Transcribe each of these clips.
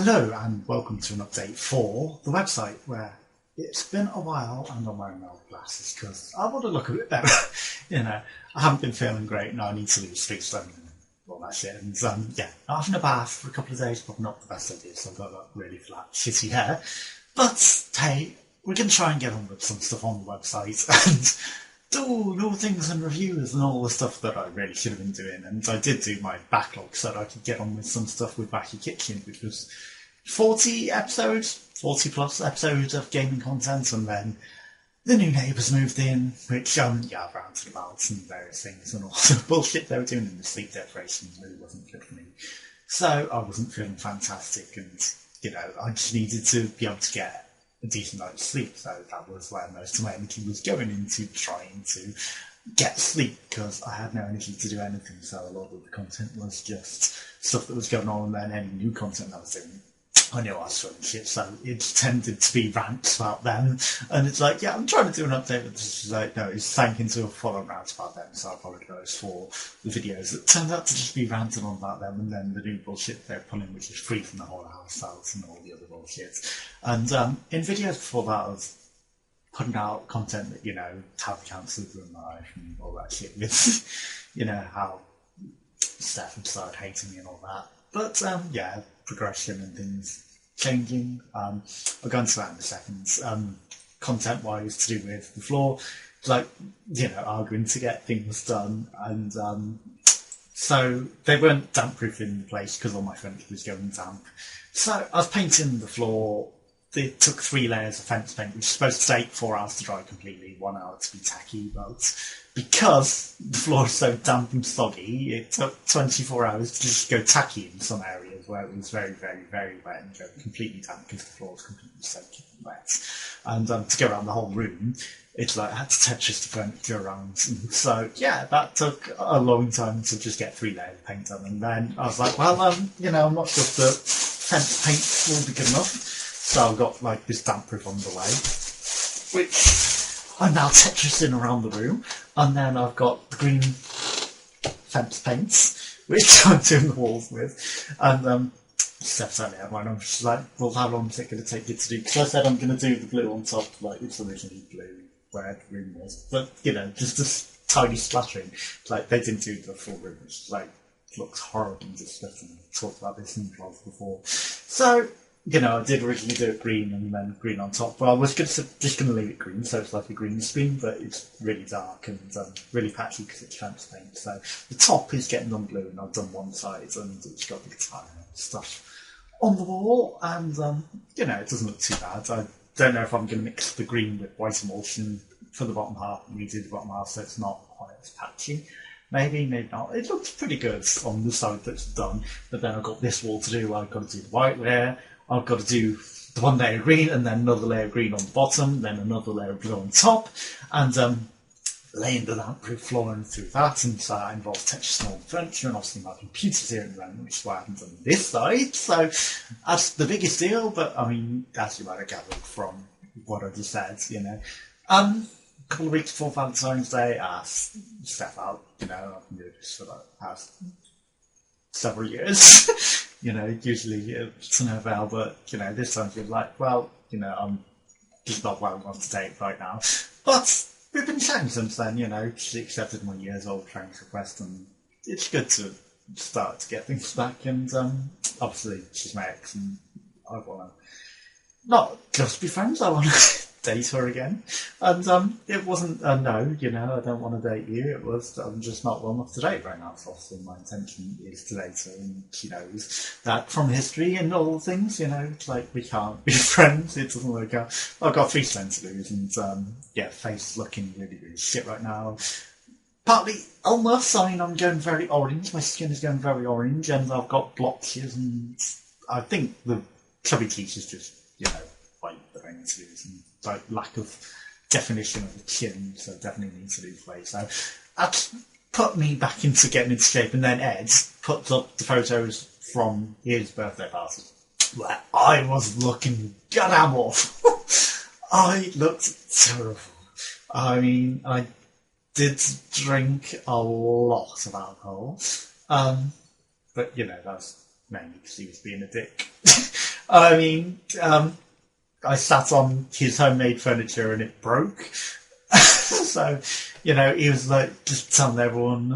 Hello and welcome to an update for the website where it's been a while and I'm wearing old glasses because I want to look a bit better. I haven't been feeling great and I need to lose sleep and all that shit. And having a bath for a couple of days probably not the best idea, so I've got that really flat, shitty hair. But hey, we're going to try and get on with some stuff on the website and do new things and reviews and all the stuff that I really should have been doing. And I did do my backlog so that I could get on with some stuff with Back Your Kitchen, which was 40 plus episodes of gaming content, and then the new neighbours moved in, which I've ranted about some various things and all the bullshit they were doing, and the sleep deprivation really wasn't good for me. So I wasn't feeling fantastic, and I just needed to be able to get a decent night's sleep, so that was where most of my energy was going into trying to get sleep, because I had no energy to do anything, so a lot of the content was just stuff that was going on, and then any new content I was doing, I knew I was throwing shit, so it tended to be rants about them, and it's like, I'm trying to do an update, but this is like, no, it's sank into a full-on rant about them, so I apologise for the videos that turned out to just be ranting on about them, and then the new bullshit they're pulling, which is free from the whole house out and all the other bullshit. And in videos before that, I was putting out content that, how the council ruined my life and all that shit with, how Steph had started hating me and all that. But, progression and things changing. I'll go into that in a second. Content-wise, to do with the floor, arguing to get things done. And so they weren't damp-proof in the place because all my furniture was going damp. So I was painting the floor. It took 3 layers of fence paint, which is supposed to take 4 hours to dry completely, 1 hour to be tacky, but because the floor is so damp and soggy, it took 24 hours to just go tacky in some areas where it was very, very, very wet and go completely damp because the floor was completely soaking wet. And to go around the whole room, it's like I had to Tetris the furniture around. And so, that took a long time to just get 3 layers of paint done. And then I was like, well, I'm not sure if the fence paint will be good enough. So I've got this damp-proof underlay, which I'm now Tetrising around the room, and then I've got the green fence paints, which I'm doing the walls with, and Steph sat there, and I'm just like, well, how long is it going to take you to do? Because I said I'm going to do the blue on top, it's originally blue, where the room was, but, just this tiny splattering, they didn't do the full room, which, looks horrible and disgusting. I've talked about this in vlogs before. So, I did originally do it green and then green on top. Well, I was just going to leave it green, so it's like a green screen, but it's really dark and really patchy because it's fence paint. So the top is getting done blue, and I've done one side, and it's got the guitar and stuff on the wall, and it doesn't look too bad. I don't know if I'm going to mix the green with white emulsion for the bottom half and redo the bottom half so it's not quite as patchy. Maybe not. It looks pretty good on the side that's done, but then I've got this wall to do. I've got to do the white layer. I've got to do the 1 layer of green, and then another layer of green on the bottom, then another layer of blue on top, and laying the damp-proof flooring through that, and so that involves Tetris and all the furniture, and obviously my computer's here at the moment, which is why I haven't done this side, so that's the biggest deal, but I mean, that's what I gathered from what I just said, A couple of weeks before Valentine's Day, I asked Steph out, I've been doing this for the past several years. Usually it's an avail, but, this time she was like, well, I'm just not well enough to date right now. But we've been chatting since then, she accepted my years old friend request, and it's good to start to get things back, and obviously she's my ex, and I want to not just be friends, I want to date her again. And it wasn't a no, I don't want to date you. It was, I'm just not well enough to date right now. So obviously my intention is to date her, and she knows that from history and all the things, we can't be friends. It doesn't work out. I've got 3 cents to lose, and face looking really, really shit right now. Partly illness, I'm going very orange. My skin is going very orange, and I've got blotches, and I think the chubby cheeks is just, white that I need to lose, and lack of definition of the chin, so definitely need to lose weight. So that's put me back into getting into shape, and then Ed puts up the photos from his birthday party where I was looking goddamn awful. I looked terrible. I mean, I did drink a lot of alcohol, but that's mainly because he was being a dick. I mean, I sat on his homemade furniture and it broke. So, he was like just telling everyone,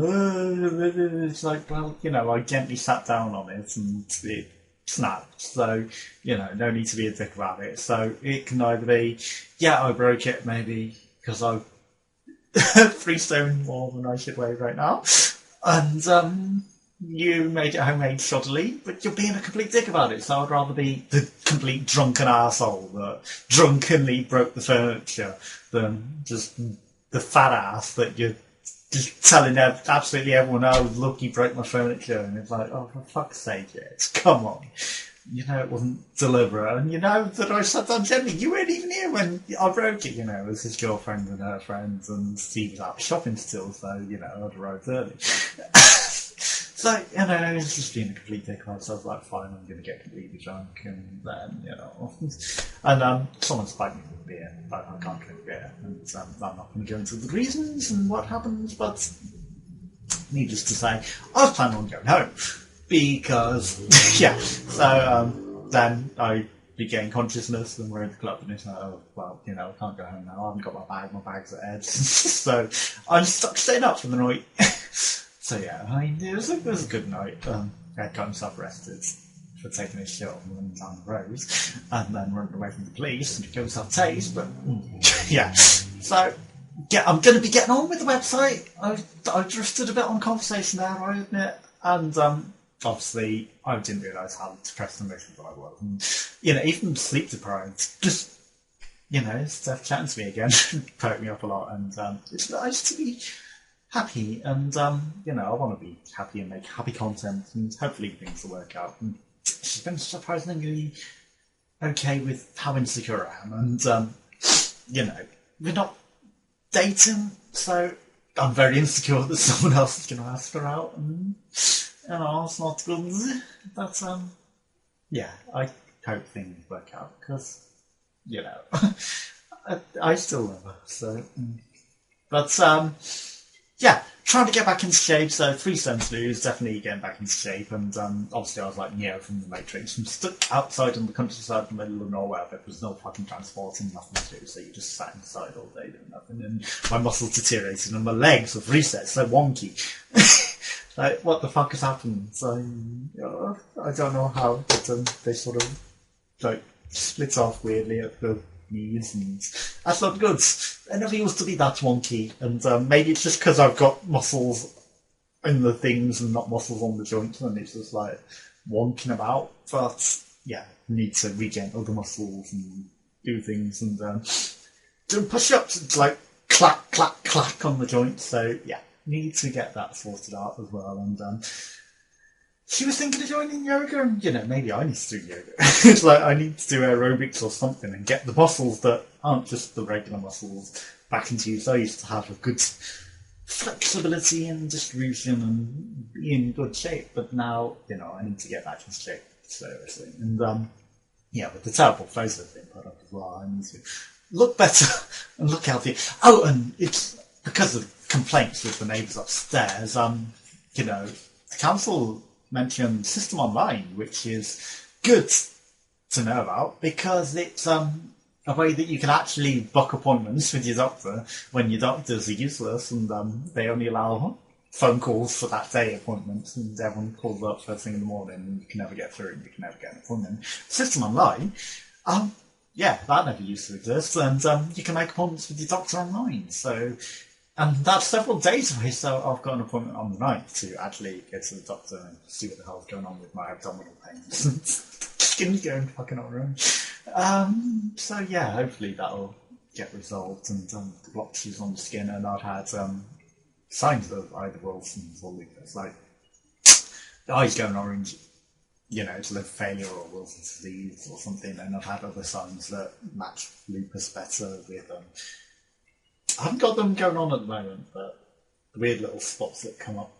it's like, well, I gently sat down on it and it snapped. So, no need to be a dick about it. So it can either be, yeah, I broke it maybe because I 3 stone more than I should weigh right now. And you made it homemade shoddily, but you're being a complete dick about it. So I'd rather be the complete drunken arsehole that drunkenly broke the furniture than just the fat ass that you're just telling absolutely everyone, oh, look, you broke my furniture. And it's like, oh, for fuck's sake, yes, come on. It wasn't deliberate. And that I sat down gently. You weren't even here when I broke it, it was his girlfriend and her friends, and he was out shopping still, so, I'd arrived early. So, it's just being a complete dickhead, so I was like, fine, I'm going to get completely drunk, and then, and someone spiked me with beer, but I can't drink beer, and I'm not going to go into the reasons and what happened, but needless to say, I was planning on going home, because, yeah, so then I regained consciousness, and we're in the club, and it's like, oh, well, I can't go home now, I haven't got my bag's at Ed's, so I'm stuck staying up for the night. So yeah, it was a good night. Ed got himself arrested for taking his shit on running down the road, and then running away from the police and got himself tased. But yeah, so yeah, I'm going to be getting on with the website. I drifted a bit on conversation there, I admit, and obviously I didn't realise how depressed and miserable I was, and even sleep deprived. Just Steph chatting to me again perked me up a lot, and it's nice to be happy, and I want to be happy and make happy content, and hopefully things will work out. And she's been surprisingly okay with how insecure I am, and we're not dating, so I'm very insecure that someone else is going to ask her out, and it's not good. But yeah, I hope things work out because I still love her. So, but yeah, trying to get back into shape, so 3 stone to lose, definitely getting back into shape, and obviously I was like Neo from the Matrix. I'm stuck outside in the countryside in the middle of nowhere, but there's no fucking transport and nothing to do, so you just sat inside all day doing nothing, and my muscles deteriorated, and my legs have reset, so wonky. Like, what the fuck has happened? So, I don't know how, but they sort of, like, split off weirdly at the knees, and that's not good. I never used to be that wonky, and maybe it's just because I've got muscles in the things and not muscles on the joints, and it's just like wonking about. But yeah, need to regain other muscles and do things, and do push-ups. It's like clack, clack, clack on the joints. So yeah, need to get that sorted out as well. And she was thinking of joining yoga, and maybe I need to do yoga. It's like I need to do aerobics or something and get the muscles that aren't just the regular muscles back into use. I used to have a good flexibility and distribution and be in good shape, but now I need to get back into shape seriously. And yeah, with the terrible photos that have been put up as well, I need to look better and look healthy. Oh, and it's because of complaints with the neighbours upstairs. The council mentioned System Online, which is good to know about because it's a way that you can actually book appointments with your doctor when your doctors are useless, and they only allow phone calls for that day appointments, and everyone calls up first thing in the morning and you can never get through and you can never get an appointment. System Online, yeah, that never used to exist, and you can make appointments with your doctor online. So, and that's several days away, so I've got an appointment on the 9th to actually go to the doctor and see what the hell's going on with my abdominal pains. Skin's going fucking all wrong. So yeah, hopefully that'll get resolved, and the blotches on the skin, and I've had signs of either Wilson's or lupus, like the eyes going orange, it's liver failure or Wilson's disease or something, and I've had other signs that match lupus better with I haven't got them going on at the moment, but the weird little spots that come up,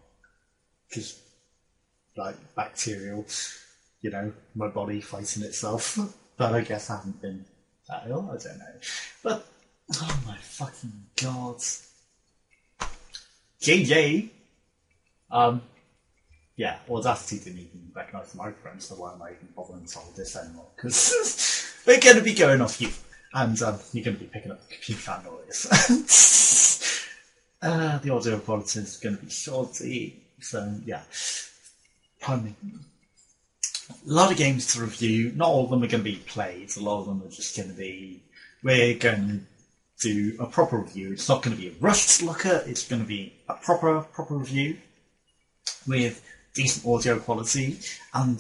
just like bacterial, my body fighting itself. But I guess I haven't been that ill, I don't know. But, oh my fucking god. JJ, yeah, Audacity didn't even recognise the microphone, so why am I even bothering to hold this anymore? Because we're going to be going off you, and you're going to be picking up the computer fan noise. The audio quality is going to be shoddy, so yeah. Pardon me. A lot of games to review. Not all of them are going to be played. A lot of them are just going to be. We're going to do a proper review. It's not going to be a rushed looker. It's going to be a proper review with decent audio quality and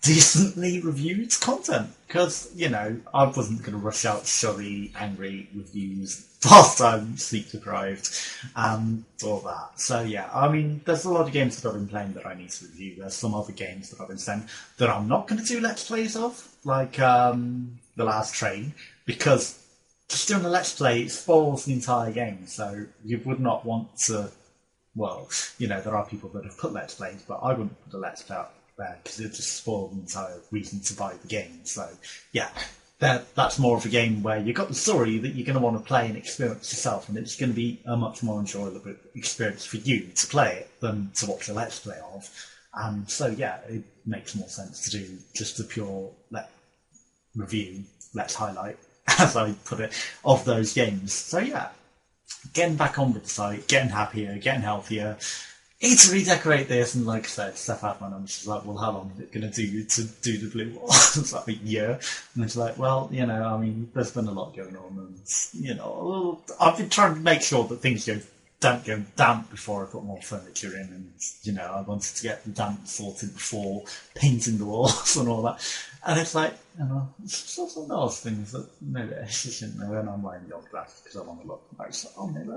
decently reviewed content. Because, you know, I wasn't going to rush out shoddy, angry reviews whilst I'm sleep deprived and all that. So yeah, I mean, there's a lot of games that I've been playing that I need to review. There's some other games that I've been sent that I'm not going to do Let's Plays of, like The Last Train, because just doing a Let's Play spoils the entire game. So you would not want to. Well, you know, there are people that have put Let's Plays, but I wouldn't put a Let's Play out there because it would just spoil the entire reason to buy the game. So, yeah, that's more of a game where you've got the story that you're going to want to play and experience yourself, and it's going to be a much more enjoyable experience for you to play it than to watch a Let's Play of. And so, yeah, it makes more sense to do just a pure Let's highlight, as I put it, of those games. So, yeah. Getting back on with the site, getting happier, getting healthier. Need to redecorate this, and like I said, Steph Adman, and she's like, well, how long is it going to do to do the blue wall? It's like a year. And it's like, well, you know, I mean, there's been a lot going on, and, you know, I've been trying to make sure that things don't go damp before I put more furniture in, and, you know, I wanted to get the damp sorted before painting the walls and all that. And it's like, you know, it's also those things that maybe I shouldn't know when I'm wearing the old glasses because I want to look nice. Oh, maybe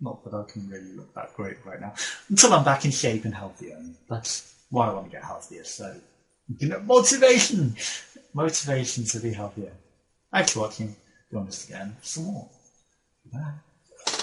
not that I can really look that great right now until I'm back in shape and healthier. And that's why I want to get healthier. So, you know, motivation to be healthier. Thanks for watching. Join us again for some more. Bye.